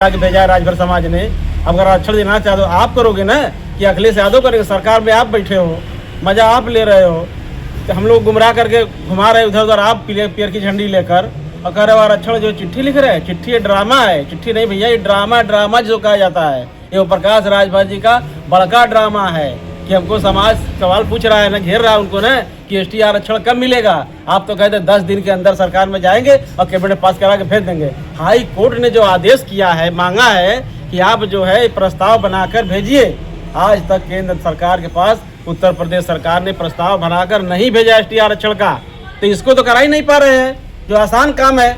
करा के भेजा है राजभर समाज ने। अगर आरक्षण देना चाहते हो आप करोगे ना, कि अखिलेश यादव करेंगे? सरकार में आप बैठे हो, मजा आप ले रहे हो, तो हम लोग गुमराह करके घुमा रहे उधर उधर, आप पियर की झंडी लेकर, और कह रहे हो आरक्षण जो चिट्ठी लिख रहे हैं, चिट्ठी ये ड्रामा है। चिट्ठी नहीं भैया, ये ड्रामा जो कहा जाता है, ये प्रकाश राजभर जी का बड़का ड्रामा है कि हमको समाज सवाल पूछ रहा है ना, घेर रहा है उनको ना, कि एसटी आरक्षण कब मिलेगा। आप तो कहते 10 दिन के अंदर सरकार में जाएंगे और कैबिनेट पास करा के भेज देंगे। हाई कोर्ट ने जो आदेश किया है, मांगा है कि आप जो है प्रस्ताव बनाकर भेजिए, आज तक केंद्र सरकार के पास उत्तर प्रदेश सरकार ने प्रस्ताव बनाकर नहीं भेजा एसटी आरक्षण का, तो इसको तो करा ही नहीं पा रहे हैं, जो आसान काम है,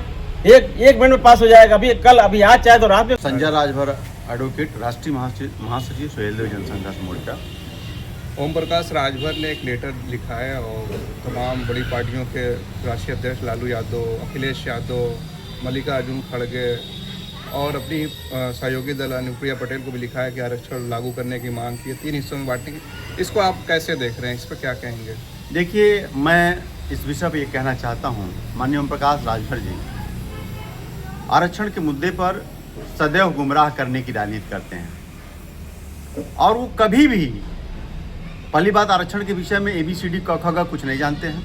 एक मिनट में पास हो जाएगा। अभी आज चाहे तो रात में। संजय राजभर एडवोकेट, राष्ट्रीय महासचिव सुहेलदेव जनसंघर्ष मोर्चा। ओम प्रकाश राजभर ने एक लेटर लिखा है और तमाम बड़ी पार्टियों के राष्ट्रीय अध्यक्ष लालू यादव, अखिलेश यादव, मल्लिकार्जुन खड़गे और अपनी सहयोगी दल अनुप्रिया पटेल को भी लिखा है कि आरक्षण लागू करने की मांग की है, 3 हिस्सों में बांटने की। इसको आप कैसे देख रहे हैं, इस पर क्या कहेंगे? देखिए, मैं इस विषय पर ये कहना चाहता हूँ, माननीय ओम प्रकाश राजभर जी आरक्षण के मुद्दे पर सदैव गुमराह करने की राजनीति करते हैं, और वो कभी भी, पहली बात, आरक्षण के विषय में ABCD क ख ग कुछ नहीं जानते हैं,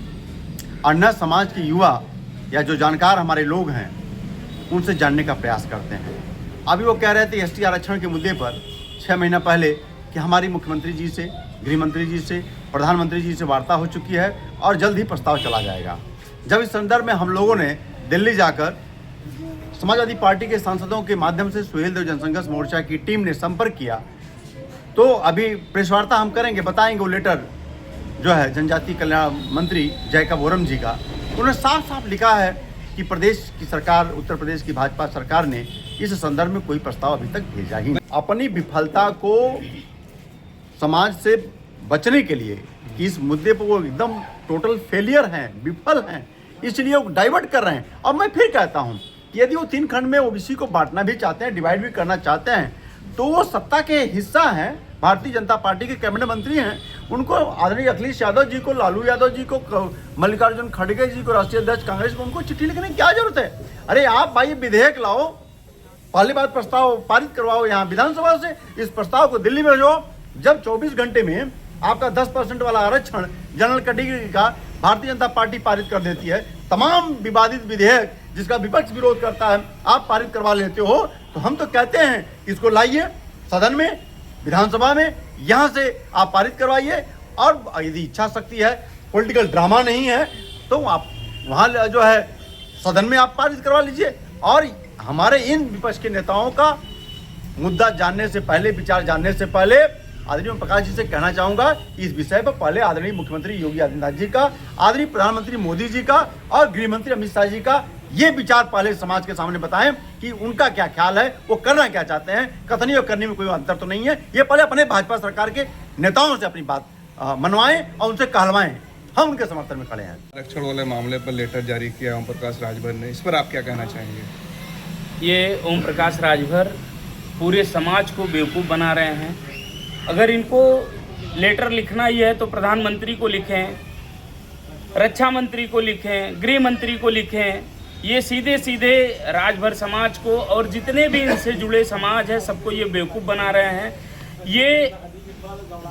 और न समाज के युवा या जो जानकार हमारे लोग हैं उनसे जानने का प्रयास करते हैं। अभी वो कह रहे थे एसटी आरक्षण के मुद्दे पर 6 महीना पहले कि हमारी मुख्यमंत्री जी से, गृह मंत्री जी से, प्रधानमंत्री जी से वार्ता हो चुकी है और जल्द ही प्रस्ताव चला जाएगा। जब इस संदर्भ में हम लोगों ने दिल्ली जाकर समाजवादी पार्टी के सांसदों के माध्यम से सुहेलदेव जनसंघर्ष मोर्चा की टीम ने संपर्क किया, तो अभी प्रेस वार्ता हम करेंगे, बताएंगे। वो लेटर जो है जनजातीय कल्याण मंत्री जयकब ओरम जी का, उन्होंने साफ साफ लिखा है कि प्रदेश की सरकार, उत्तर प्रदेश की भाजपा सरकार ने इस संदर्भ में कोई प्रस्ताव अभी तक भेजा ही नहीं। अपनी विफलता को समाज से बचने के लिए कि इस मुद्दे पर वो एकदम टोटल फेलियर हैं, विफल हैं, इसलिए वो डाइवर्ट कर रहे हैं। और मैं फिर कहता हूँ कि यदि वो 3 खंड में ओबीसी को बांटना भी चाहते हैं, डिवाइड भी करना चाहते हैं, तो वो सत्ता के हिस्सा हैं, भारतीय जनता पार्टी के कैबिनेट मंत्री हैं, उनको आदरणीय अखिलेश यादव जी को, लालू यादव जी को, मल्लिकार्जुन खड़गे जी को, राष्ट्रीय अध्यक्ष कांग्रेस को, उनको चिट्ठी लिखने की क्या जरूरत है? अरे आप भाई विधेयक लाओ, पहली बात प्रस्ताव पारित करवाओ यहाँ विधानसभा से, इस प्रस्ताव को दिल्ली भेजो। जब 24 घंटे में आपका 10% वाला आरक्षण जनरल कैटेगरी का भारतीय जनता पार्टी पारित कर देती है, तमाम विवादित विधेयक जिसका विपक्ष विरोध करता है आप पारित करवा लेते हो, तो हम तो कहते हैं इसको लाइए सदन में, विधानसभा में, यहाँ से आप पारित करवाइए। और यदि इच्छा शक्ति है, पॉलिटिकल ड्रामा नहीं है, तो आप वहाँ जो है सदन में आप पारित करवा लीजिए। और हमारे इन विपक्ष के नेताओं का मुद्दा जानने से पहले, विचार जानने से पहले, आदरणीय प्रकाश जी से कहना चाहूँगा, इस विषय पर पहले आदरणीय मुख्यमंत्री योगी आदित्यनाथ जी का, आदरणीय प्रधानमंत्री मोदी जी का और गृह मंत्री अमित शाह जी का ये विचार पहले समाज के सामने बताएं कि उनका क्या ख्याल है, वो करना क्या चाहते हैं। कथनी और करने में कोई अंतर तो नहीं है। ये पहले अपने भाजपा सरकार के नेताओं से अपनी बात मनवाएं और उनसे कहलवाएं। हम उनके समर्थन में खड़े हैं। आरक्षण वाले मामले पर लेटर जारी किया ओम प्रकाश राजभर ने, इस पर आप क्या कहना चाहेंगे? ये ओम प्रकाश राजभर पूरे समाज को बेवकूफ़ बना रहे हैं। अगर इनको लेटर लिखना ही है तो प्रधानमंत्री को लिखें, रक्षा मंत्री को लिखें, गृह मंत्री को लिखें। ये सीधे सीधे राजभर समाज को और जितने भी इनसे जुड़े समाज है सबको ये बेवकूफ़ बना रहे हैं। ये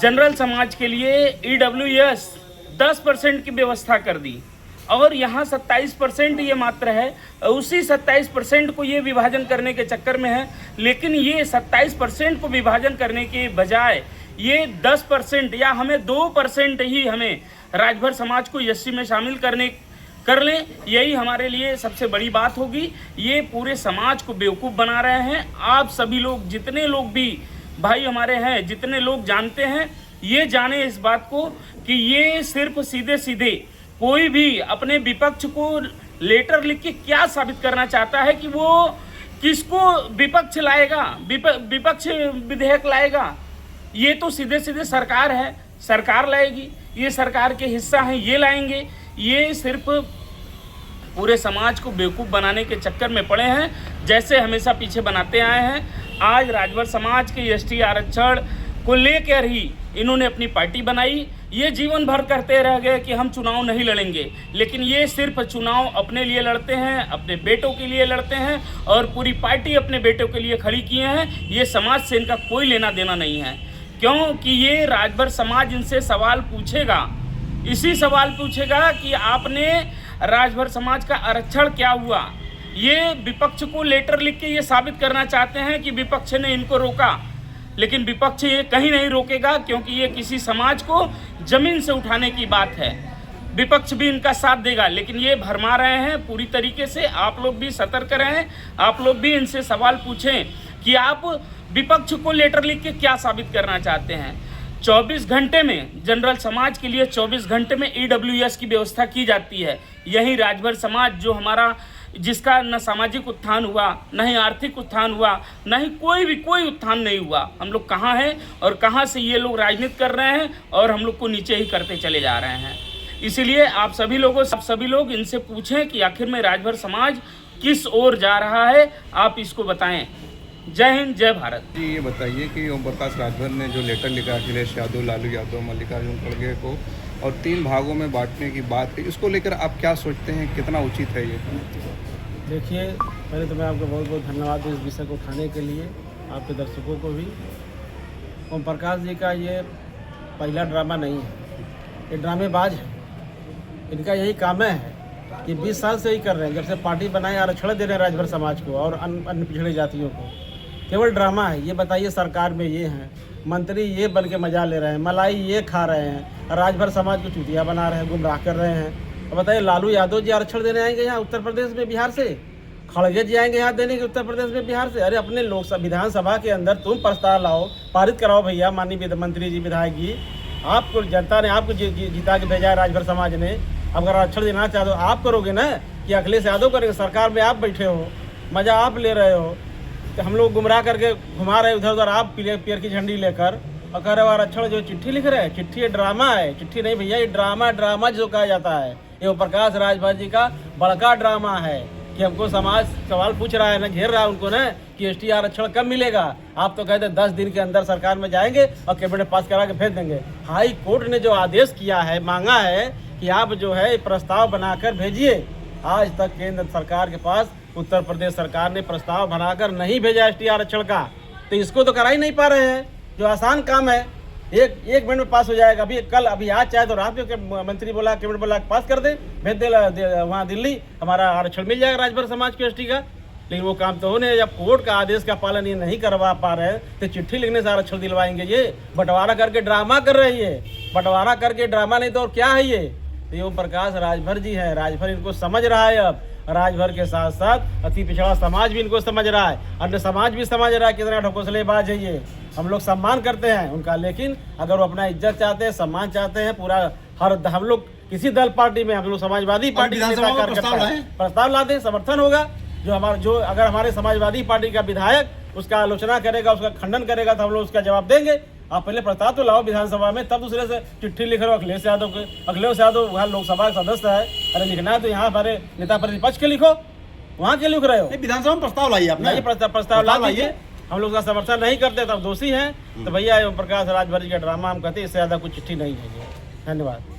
जनरल समाज के लिए EWS 10% की व्यवस्था कर दी और यहाँ 27% ये मात्र है। उसी 27% को ये विभाजन करने के चक्कर में है, लेकिन ये 27% को विभाजन करने के बजाय ये 10% या हमें 2% ही हमें राजभर समाज को SC में शामिल कर लें, यही हमारे लिए सबसे बड़ी बात होगी। ये पूरे समाज को बेवकूफ़ बना रहे हैं। आप सभी लोग, जितने लोग भी भाई हमारे हैं, जितने लोग जानते हैं, ये जाने इस बात को कि ये सिर्फ सीधे सीधे कोई भी अपने विपक्ष को लेटर लिख के क्या साबित करना चाहता है कि वो किसको विपक्ष लाएगा, विपक्ष विधेयक लाएगा। ये तो सीधे सीधे सरकार है, सरकार लाएगी, ये सरकार के हिस्सा हैं, ये लाएंगे। ये सिर्फ पूरे समाज को बेवकूफ़ बनाने के चक्कर में पड़े हैं, जैसे हमेशा पीछे बनाते आए हैं। आज राजभर समाज के ST आरक्षण को लेकर ही इन्होंने अपनी पार्टी बनाई। ये जीवन भर करते रह गए कि हम चुनाव नहीं लड़ेंगे, लेकिन ये सिर्फ चुनाव अपने लिए लड़ते हैं, अपने बेटों के लिए लड़ते हैं और पूरी पार्टी अपने बेटों के लिए खड़ी किए हैं। ये समाज से इनका कोई लेना देना नहीं है, क्योंकि ये राजभर समाज इनसे सवाल पूछेगा, इसी सवाल पूछेगा कि आपने राजभर समाज का आरक्षण क्या हुआ। ये विपक्ष को लेटर लिख के ये साबित करना चाहते हैं कि विपक्ष ने इनको रोका, लेकिन विपक्ष ये कहीं नहीं रोकेगा, क्योंकि ये किसी समाज को जमीन से उठाने की बात है। विपक्ष भी इनका साथ देगा, लेकिन ये भरमा रहे हैं पूरी तरीके से। आप लोग भी सतर्क रहें, आप लोग भी इनसे सवाल पूछें कि आप विपक्ष को लेटर लिख के क्या साबित करना चाहते हैं। 24 घंटे में जनरल समाज के लिए 24 घंटे में EWS की व्यवस्था की जाती है। यही राजभर समाज जो हमारा, जिसका न सामाजिक उत्थान हुआ, न ही आर्थिक उत्थान हुआ, न ही कोई उत्थान नहीं हुआ। हम लोग कहाँ हैं और कहाँ से ये लोग राजनीति कर रहे हैं और हम लोग को नीचे ही करते चले जा रहे हैं। इसीलिए आप सभी लोग इनसे पूछें कि आखिर में राजभर समाज किस ओर जा रहा है, आप इसको बताएं। जय हिंद, जय भारत। जी ये बताइए कि ओम प्रकाश राजभर ने जो लेटर लिखा अखिलेश यादव, लालू यादव, मल्लिकार्जुन खड़गे को और 3 भागों में बांटने की बात है, इसको लेकर आप क्या सोचते हैं, कितना उचित है ये? देखिए, पहले तो मैं आपको बहुत बहुत धन्यवाद दूँ इस विषय को उठाने के लिए, आपके दर्शकों को भी। ओम प्रकाश जी का ये पहला ड्रामा नहीं है, ये ड्रामेबाज है। इनका यही काम है, ये 20 साल से ही कर रहे हैं, जब से पार्टी बनाए आरक्षण दे रहे हैं राजभर समाज को और अन्य पिछड़ी जातियों को। केवल ड्रामा है। ये बताइए, सरकार में ये हैं, मंत्री ये बन के मजा ले रहे हैं, मलाई ये खा रहे हैं, राजभर समाज को चूतिया बना रहे हैं, गुमराह कर रहे हैं। और बताइए, लालू यादव जी आरक्षण देने आएंगे यहाँ उत्तर प्रदेश में, बिहार से? खड़गे जी आएंगे यहाँ देने के उत्तर प्रदेश में, बिहार से? अरे अपने लोकसभा विधानसभा के अंदर तुम प्रस्ताव लाओ, पारित कराओ भैया, माननीय मंत्री जी, विधायक जी। आपको जनता ने आपको जिता के भेजा है राजभर समाज ने। अगर आरक्षण देना चाहते हो आप करोगे ना, कि अखिलेश यादव करेंगे? सरकार में आप बैठे हो, मज़ा आप ले रहे हो, तो हम लोग गुमराह करके घुमा रहे उधर उधर, आप पियर की झंडी लेकर और कह रहे हो आरक्षण। जो चिट्ठी लिख रहे हैं, चिट्ठी ये ड्रामा है। चिट्ठी नहीं भैया, ये ड्रामा जो कहा जाता है, ये ओम प्रकाश राजभर जी का बड़का ड्रामा है कि हमको समाज सवाल पूछ रहा है ना, घेर रहा है उनको ना, कि ST आरक्षण कब मिलेगा। आप तो कहते 10 दिन के अंदर सरकार में जाएंगे और कैबिनेट पास करा के भेज देंगे। हाई कोर्ट ने जो आदेश किया है, मांगा है कि आप जो है प्रस्ताव बनाकर भेजिए। आज तक केंद्र सरकार के पास उत्तर प्रदेश सरकार ने प्रस्ताव बनाकर नहीं भेजा ST आरक्षण का, तो इसको तो करा ही नहीं पा रहे हैं, जो आसान काम है। एक मिनट में पास हो जाएगा। अभी आज चाहे तो रात में मंत्री बोला, कैबिनेट बोला पास कर दे, भेज दे वहाँ दिल्ली, हमारा आरक्षण मिल जाएगा राजभर समाज के ST का। लेकिन वो काम तो हो नहीं। जब कोर्ट का आदेश का पालन ये नहीं करवा पा रहे हैं, तो चिट्ठी लिखने से आरक्षण दिलवाएंगे? ये बंटवारा करके ड्रामा कर रही है, बंटवारा करके ड्रामा, नहीं तो और क्या है ये? तो ओम प्रकाश राजभर जी है, राजभर इनको समझ रहा है। अब राजभर के साथ साथ अति पिछड़ा समाज भी इनको समझ रहा है, अन्य समाज भी समझ रहा है कितना ढकोसलेबाज है ये। हम लोग सम्मान करते हैं उनका, लेकिन अगर वो अपना इज्जत चाहते हैं, सम्मान चाहते हैं, पूरा हम लोग किसी दल पार्टी में, हम लोग समाजवादी पार्टी प्रस्ताव ला दें, समर्थन होगा। अगर हमारे समाजवादी पार्टी का विधायक उसका आलोचना करेगा, उसका खंडन करेगा, तो हम लोग उसका जवाब देंगे। आप पहले प्रस्ताव तो लाओ विधानसभा में, तब दूसरे से चिट्ठी लिख रहे हो अखिलेश यादव के। अखिलेश यादव वहाँ लोकसभा का सदस्य है, अरे लिखना है तो यहाँ हमारे नेता प्रतिपक्ष के लिखो, वहाँ के लिख रहे हो? विधानसभा में प्रस्ताव लाइए, अपना प्रस्ताव ला लाइए। हम लोग उसका समर्थन नहीं करते तब दोषी हैं। तो भैया ओम प्रकाश राजभर जी का ड्रामा हम कहते हैं, इससे ज़्यादा कुछ चिट्ठी नहीं है। धन्यवाद।